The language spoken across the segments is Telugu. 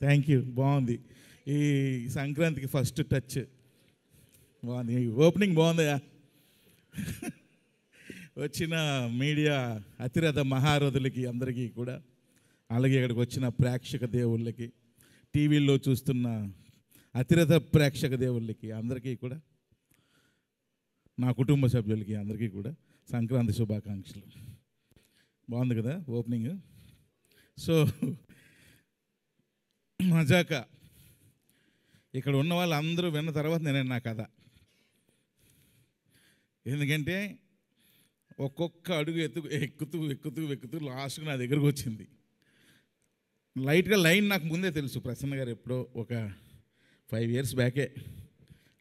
Thank you. బాగుంది. ఈ సంక్రాంతికి ఫస్ట్ టచ్ బాగుంది. ఓపెనింగ్ బాగుందయా. వచ్చిన మీడియా అతిరథ మహారథులకి అందరికీ కూడా, అలాగే ఇక్కడికి వచ్చిన ప్రేక్షక దేవుళ్ళకి, టీవీల్లో చూస్తున్న అతిరథ ప్రేక్షక దేవుళ్ళకి అందరికీ కూడా, నా కుటుంబ సభ్యులకి అందరికీ కూడా సంక్రాంతి శుభాకాంక్షలు. బాగుంది కదా ఓపెనింగ్. సో మజాక ఇక్కడ ఉన్న వాళ్ళు అందరూ విన్న తర్వాత నేను నా కథ, ఎందుకంటే ఒక్కొక్క అడుగు ఎక్కుతూ లాస్ట్గా నా దగ్గరకు వచ్చింది. లైట్గా లైన్ నాకు ముందే తెలుసు, ప్రసన్న గారు ఎప్పుడో ఒక 5 years బ్యాకే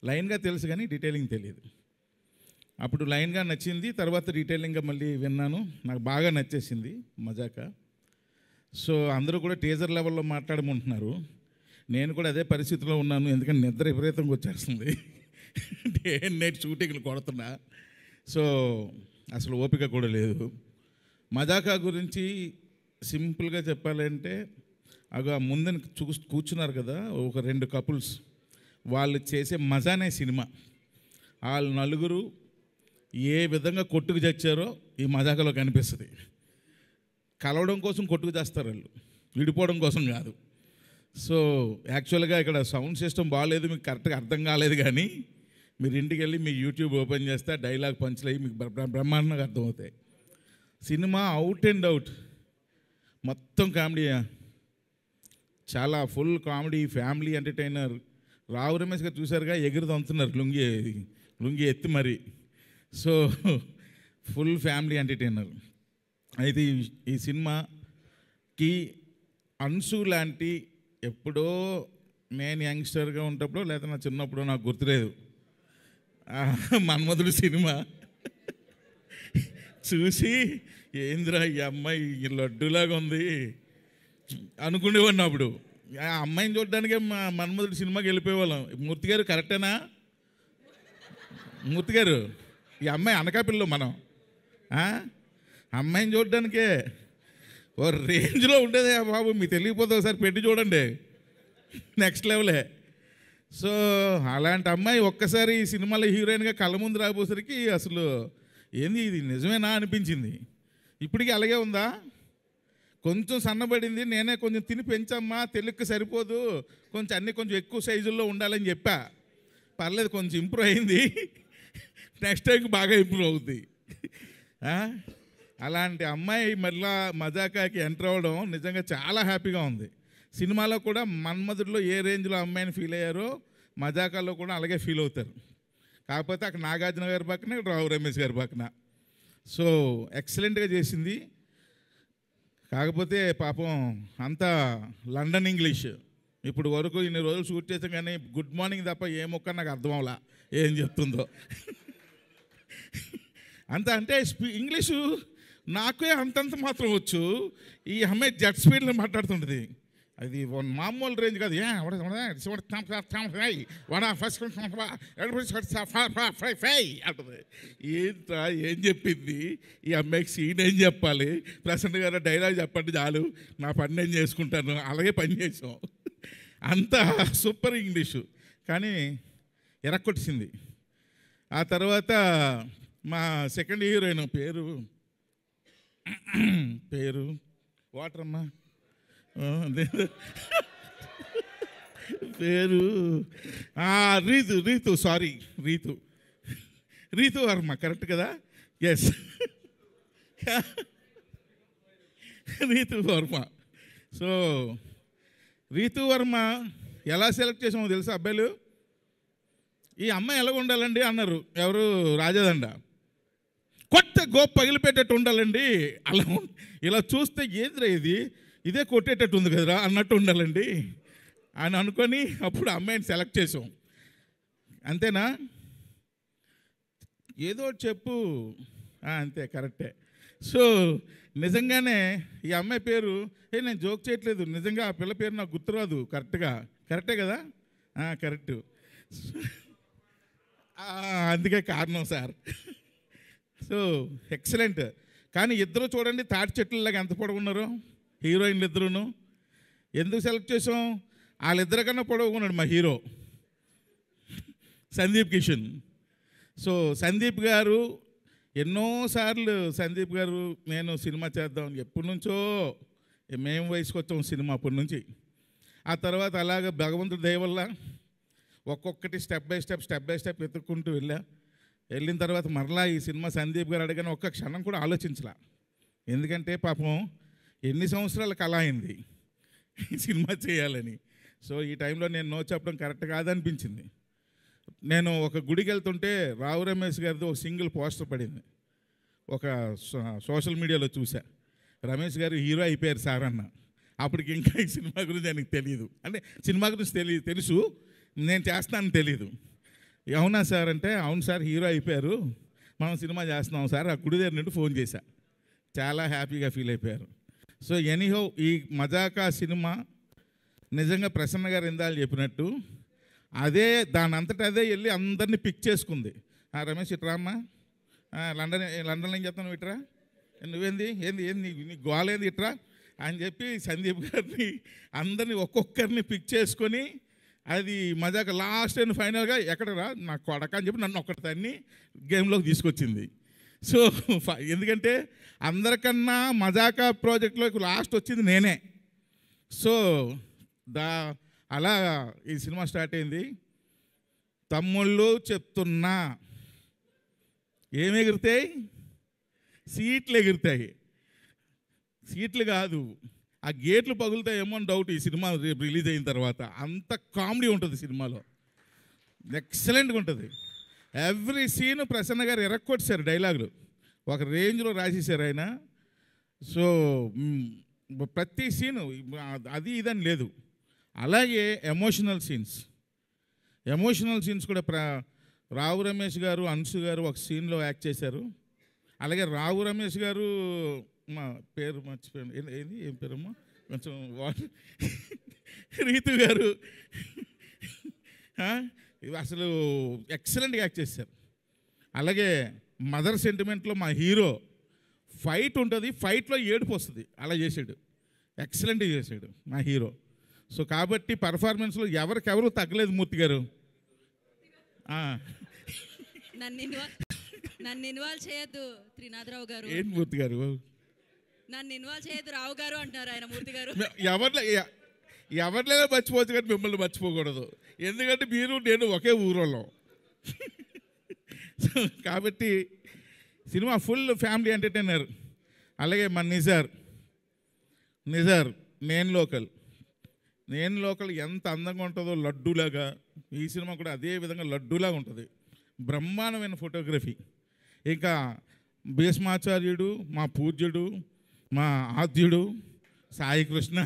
లైన్గా తెలుసు కానీ డీటెయిలింగ్ తెలియదు. అప్పుడు లైన్గా నచ్చింది, తర్వాత డీటెయిలింగ్గా మళ్ళీ విన్నాను, నాకు బాగా నచ్చేసింది మజాక. సో అందరూ కూడా టీజర్ లెవెల్లో మాట్లాడమంటున్నారు, నేను కూడా అదే పరిస్థితిలో ఉన్నాను, ఎందుకంటే నిద్ర విపరీతంగా వచ్చేస్తుంది. డే నైట్ షూటింగ్లు కొడుతున్నా, సో అసలు ఓపిక కూడా లేదు. మజాకా గురించి సింపుల్గా చెప్పాలంటే, అగా ముందని కూర్చున్నారు కదా ఒక 2 కపుల్స్, వాళ్ళు చేసే మజానే సినిమా. వాళ్ళు నలుగురు ఏ విధంగా కొట్టుకు చచ్చారో ఈ మజాకలో కనిపిస్తుంది. కలవడం కోసం కొట్టుకు చేస్తారు వాళ్ళు, విడిపోవడం కోసం కాదు. సో యాక్చువల్గా ఇక్కడ సౌండ్ సిస్టమ్ బాగాలేదు, మీకు కరెక్ట్గా అర్థం కాలేదు, కానీ మీరు ఇంటికి వెళ్ళి మీ యూట్యూబ్ ఓపెన్ చేస్తే డైలాగ్ పంచులు అయ్యి మీకు బ్రహ్మాండంగా అర్థమవుతాయి. సినిమా అవుట్ అండ్ అవుట్ మొత్తం కామెడీయా, చాలా full comedy, family entertainer. Rao Ramesh గారు చూసారుగా, ఎగురుతంతున్నారు లుంగి ఎత్తి మరి. So full family entertainer. అయితే ఈ సినిమాకి అన్సు లాంటి, ఎప్పుడో నేను యంగ్స్టర్గా ఉన్నప్పుడు లేదా నా చిన్నప్పుడు నాకు గుర్తులేదు, మన్మధుడు సినిమా చూసి ఏంద్రా ఈ అమ్మాయి లడ్డులాగా ఉంది అనుకునేవాడిని. అప్పుడు ఆ అమ్మాయిని చూడడానికే మన్మధుడు సినిమాకి వెళ్ళిపోయేవాళ్ళం. మూర్తి గారు కరెక్టేనా? మూర్తి గారు, ఈ అమ్మాయి అనకాపిల్లో మనం అమ్మాయిని చూడడానికే ఓ రేంజ్లో ఉండేదే బాబు, మీకు తెలియకపోతే ఒకసారి పెట్టి చూడండి, నెక్స్ట్ లెవెలే. సో అలాంటి అమ్మాయి ఒక్కసారి ఈ సినిమాలో హీరోయిన్గా కళ్ళ ముందు రాబోసరికి అసలు ఏంది ఇది నిజమేనా అనిపించింది. ఇప్పటికీ అలాగే ఉందా? కొంచెం సన్నబడింది, నేనే కొంచెం తిని పెంచమ్మా, తెలుగుకి సరిపోదు, కొంచెం అన్నీ కొంచెం ఎక్కువ సైజుల్లో ఉండాలని చెప్పా. పర్లేదు, కొంచెం ఇంప్రూవ్ అయింది, నెక్స్ట్ టైంకి బాగా ఇంప్రూవ్ అవుద్ది. అలాంటి అమ్మాయి మళ్ళా మజాకాకి ఎంటర్ అవ్వడం నిజంగా చాలా హ్యాపీగా ఉంది. సినిమాలో కూడా మన్మధుడిలో ఏ రేంజ్లో అమ్మాయిని ఫీల్ అయ్యారో మజాకాలో కూడా అలాగే ఫీల్ అవుతారు. కాకపోతే అక్కడ నాగార్జున గారి పక్కన, ఇక్కడ రావు రమేష్ గారి పక్కన. సో ఎక్సలెంట్గా చేసింది. కాకపోతే పాపం అంతా లండన్ ఇంగ్లీష్. ఇప్పుడు వరకు ఇన్ని రోజులు షూట్ చేసాం కానీ గుడ్ మార్నింగ్ తప్ప ఏ మొక్క నాకు అర్థం అవ్వలా ఏం చెప్తుందో. అంత అంటే ఇంగ్లీషు నాకే అంతంత మాత్రం వచ్చు. ఈ అమ్మాయి జెట్ స్పీడ్లో మాట్లాడుతుంటుంది, అది మామూలు రేంజ్ కాదు. అంటుంది. ఏంట్రా ఏం చెప్పింది ఈ అమ్మాయికి? సీన్ ఏం చెప్పాలి? ప్రసన్న గారు డైలాగ్ చెప్పండి చాలు, నా పని నేను చేసుకుంటాను. అలాగే పని చేసాం. అంత సూపర్ ఇంగ్లీషు, కానీ ఎరక్కొట్టింది. ఆ తర్వాత మా సెకండ్ హీరోయిన్ పేరు వాటరమ్మా, పేరు రీతు సారీ రీతు వర్మ, కరెక్ట్ కదా? ఎస్, రీతు వర్మ. సో రీతు వర్మ ఎలా సెలెక్ట్ చేసామో తెలుసా అబ్బాయిలు? ఈ అమ్మాయి ఎలాగ ఉండాలండి అన్నారు ఎవరు, రాజదండ. కొత్త గోప్ పగిలిపెట్టేట్టు ఉండాలండి, అలా ఇలా చూస్తే ఏంద్రా ఇదే కొట్టేటట్టు ఉంది కదరా అన్నట్టు ఉండాలండి అని అనుకొని అప్పుడు అమ్మాయిని సెలెక్ట్ చేసాం. అంతేనా? ఏదో కరెక్ట్ అంతే, కరెక్టే. సో నిజంగానే ఈ అమ్మాయి పేరు, నేను జోక్ చేయట్లేదు, నిజంగా ఆ పిల్ల పేరు నాకు గుర్తురాదు కరెక్టే కదా? కరెక్టు. అందుకే కారణం సార్. So excellent. కానీ ఇద్దరు చూడండి తాటి చెట్లలాగా ఎంత పొడవున్నారు హీరోయిన్లు ఇద్దరును. ఎందుకు సెలెక్ట్ చేసాం? వాళ్ళిద్దరికన్నా పొడవుకున్నాడు మా హీరో సందీప్ కిషన్. సో సందీప్ గారు ఎన్నోసార్లు సందీప్ గారు నేను సినిమా చేద్దాం ఎప్పటి నుంచో మేము వయసుకు వచ్చాం సినిమా అప్పటి నుంచి. ఆ తర్వాత అలాగ భగవంతుడి దయ వల్ల ఒక్కొక్కటి స్టెప్ బై స్టెప్ ఎత్తుక్కుంటూ వెళ్ళిన తర్వాత మరలా ఈ సినిమా సందీప్ గారు అడగని ఒక్క క్షణం కూడా ఆలోచించలా. ఎందుకంటే పాపం ఎన్ని సంవత్సరాల కళ అయింది ఈ సినిమా చేయాలని. సో ఈ టైంలో నేను నో చెప్పడం కరెక్ట్ కాదనిపించింది. నేను ఒక గుడికి వెళ్తుంటే రావు రమేష్ గారిది ఒక సింగిల్ పోస్టర్ పడింది, ఒక సోషల్ మీడియాలో చూసా. రమేష్ గారు హీరో అయిపోయారు సార్ అన్న. అప్పటికి ఇంకా ఈ సినిమా గురించి ఆయనకి తెలియదు, అంటే సినిమా గురించి తెలుసు, నేను చేస్తానని తెలీదు. అవునా సార్ అంటే, అవును సార్ హీరో అయిపోయారు, మనం సినిమా చేస్తున్నాం సార్. ఆ గుడి దగ్గర నుండి ఫోన్ చేశా, చాలా హ్యాపీగా ఫీల్ అయిపోయారు. సో ఎనీహో ఈ మజాకా సినిమా నిజంగా ప్రసన్న గారు ఇందాలు చెప్పినట్టు అదే దాని అంతటా అదే వెళ్ళి అందరినీ పిక్ చేసుకుంది. రమేష్ ఇట్రా అమ్మా, లండన్లో ఏం చెప్తాను ఇట్రా, నువ్వేంది నీ గోలేంది ఇట్రా అని చెప్పి సందీప్ గారిని అందరినీ ఒక్కొక్కరిని పిక్ చేసుకొని అది మజాక లాస్ట్ అండ్ ఫైనల్గా ఎక్కడరా నా కొడక అని చెప్పి నన్ను ఒక్కటిదాన్ని గేమ్లోకి తీసుకొచ్చింది. సో ఎందుకంటే అందరికన్నా మజాకా ప్రాజెక్ట్లోకి లాస్ట్ వచ్చింది నేనే. సో అలా ఈ సినిమా స్టార్ట్ అయింది. తమ్ముళ్ళు చెప్తున్నా, ఏమి ఎగురుతాయి? సీట్లు ఎగురుతాయి. సీట్లు కాదు, ఆ గేట్లు పగులుతాయేమో అని డౌట్ ఈ సినిమా రేపు రిలీజ్ అయిన తర్వాత. అంత కామెడీ ఉంటుంది సినిమాలో, ఎక్సలెంట్గా ఉంటుంది. ఎవ్రీ సీను ప్రసన్న గారు ఎరక్కొట్టారు, డైలాగులు ఒక రేంజ్లో రాసేసారు ఆయన. సో ప్రతి సీను అది ఇదని లేదు. అలాగే ఎమోషనల్ సీన్స్ కూడా రావు రమేష్ గారు, అంశు గారు ఒక సీన్లో యాక్ట్ చేశారు. అలాగే రావు రమేష్ గారు, మా పేరు మర్చిపోయాను, ఏం పేరమ్మా, కొంచెం రీతు గారు అసలు ఎక్సలెంట్గా యాక్ట్ చేశారు. అలాగే మదర్ సెంటిమెంట్లో మా హీరో ఫైట్ ఉంటుంది, ఫైట్లో ఏడుపు వస్తుంది, అలా చేశాడు, ఎక్సలెంట్గా చేశాడు మా హీరో. సో కాబట్టి పర్ఫార్మెన్స్లో ఎవరికెవరు తగ్గలేదు మూర్తి గారు. నన్ను ఇన్వాల్వ్ చేయొద్దు త్రినాథరావు గారు. ఏంటి మూర్తి గారు, నన్ను ఇన్వాల్వ్ చేయొద్దు రావు గారు అంటున్నారు ఆయన. మూర్తి గారు ఎవరినైనా మర్చిపోవచ్చు కానీ మిమ్మల్ని మర్చిపోకూడదు, ఎందుకంటే మీరు నేను ఒకే ఊరోళ్ళం. కాబట్టి సినిమా ఫుల్ ఫ్యామిలీ ఎంటర్టైనర్. అలాగే మన నిజార్ నేను లోకల్ ఎంత అందంగా ఉంటుందో లడ్డూలాగా, ఈ సినిమా కూడా అదే విధంగా లడ్డూలాగా ఉంటుంది. బ్రహ్మాండమైన ఫోటోగ్రఫీ. ఇంకా భీష్మాచార్యుడు, మా పూజ్యుడు, మా ఆద్యుడు సాయి కృష్ణ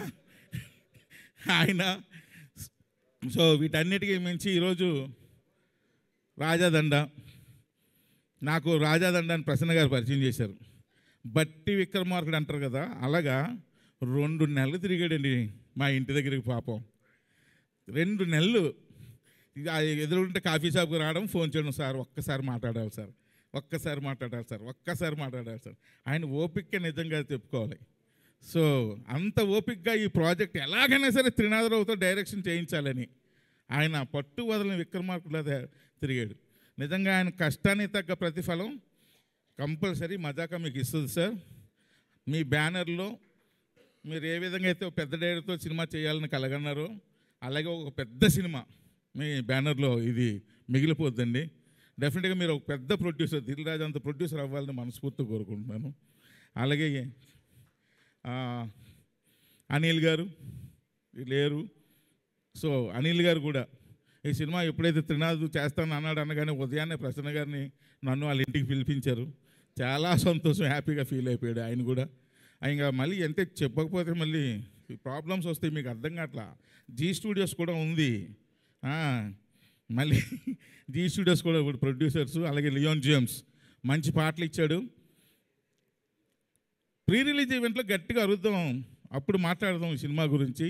ఆయన. సో వీటన్నిటికీ మించి ఈరోజు రాజాదండ, నాకు రాజాదండ అని ప్రసన్న గారు పరిచయం చేశారు. బట్టి విక్రమార్కుడు అంటారు కదా, అలాగా 2 నెలలు తిరిగాడండి మా ఇంటి దగ్గరికి. పాపం 2 నెలలు ఎదురుంటే కాఫీ షాప్కి రావడం, ఫోన్ చేయడం, సార్ ఒక్కసారి మాట్లాడాలి సార్, ఒక్కసారి మాట్లాడాలి సార్. ఆయన ఓపిక నిజంగా చెప్పుకోవాలి. సో అంత ఓపికగా ఈ ప్రాజెక్ట్ ఎలాగైనా సరే త్రినాథరావుతో డైరెక్షన్ చేయించాలని ఆయన పట్టు వదలని విక్రమార్కుడు తిరిగాడు. నిజంగా ఆయన కష్టానికి తగ్గ ప్రతిఫలం కంపల్సరీ మజాకా మీకు ఇస్తుంది సార్. మీ బ్యానర్లో మీరు ఏ విధంగా అయితే పెద్ద డైరెక్టర్తో సినిమా చేయాలని కలగన్నారో, అలాగే ఒక పెద్ద సినిమా మీ బ్యానర్లో ఇది మిగిలిపోద్దండి. డెఫినెట్గా మీరు ఒక పెద్ద ప్రొడ్యూసర్, దిల్ రాజు అంత ప్రొడ్యూసర్ అవ్వాలని మనస్ఫూర్తిగా కోరుకుంటున్నాను. అలాగే అనిల్ గారు లేరు. సో అనిల్ గారు కూడా ఈ సినిమా ఎప్పుడైతే త్రినాథ్ చేస్తాను అన్నాడు అనగానే ఉదయాన్నే ప్రసన్న గారిని నన్ను వాళ్ళ ఇంటికి పిలిపించారు. చాలా సంతోషం, హ్యాపీగా ఫీల్ అయిపోయాడు ఆయన కూడా. ఇంకా మళ్ళీ ఎంత చెప్పకపోతే మళ్ళీ ప్రాబ్లమ్స్ వస్తాయి, మీకు అర్థం కావట్లా. జీ స్టూడియోస్ కూడా ఉంది, మళ్ళీ జీ స్టూడియోస్ కూడా ఇప్పుడు ప్రొడ్యూసర్స్. అలాగే లియోన్ జేమ్స్ మంచి పాటలు ఇచ్చాడు. ప్రీ రిలీజ్ ఈవెంట్లో గట్టిగా అరుద్దాం, అప్పుడు మాట్లాడదాం ఈ సినిమా గురించి.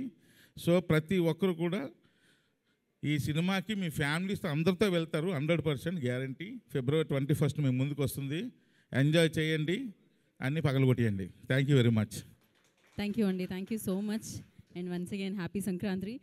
సో ప్రతి ఒక్కరు కూడా ఈ సినిమాకి మీ ఫ్యామిలీస్తో అందరితో వెళ్తారు, 100% గ్యారంటీ. February 21 మీ ముందుకు వస్తుంది. ఎంజాయ్ చేయండి, అన్నీ పగలగొట్టేయండి. Thank you very much. Thank you అండి, thank you so much. And once again happy Sankranti.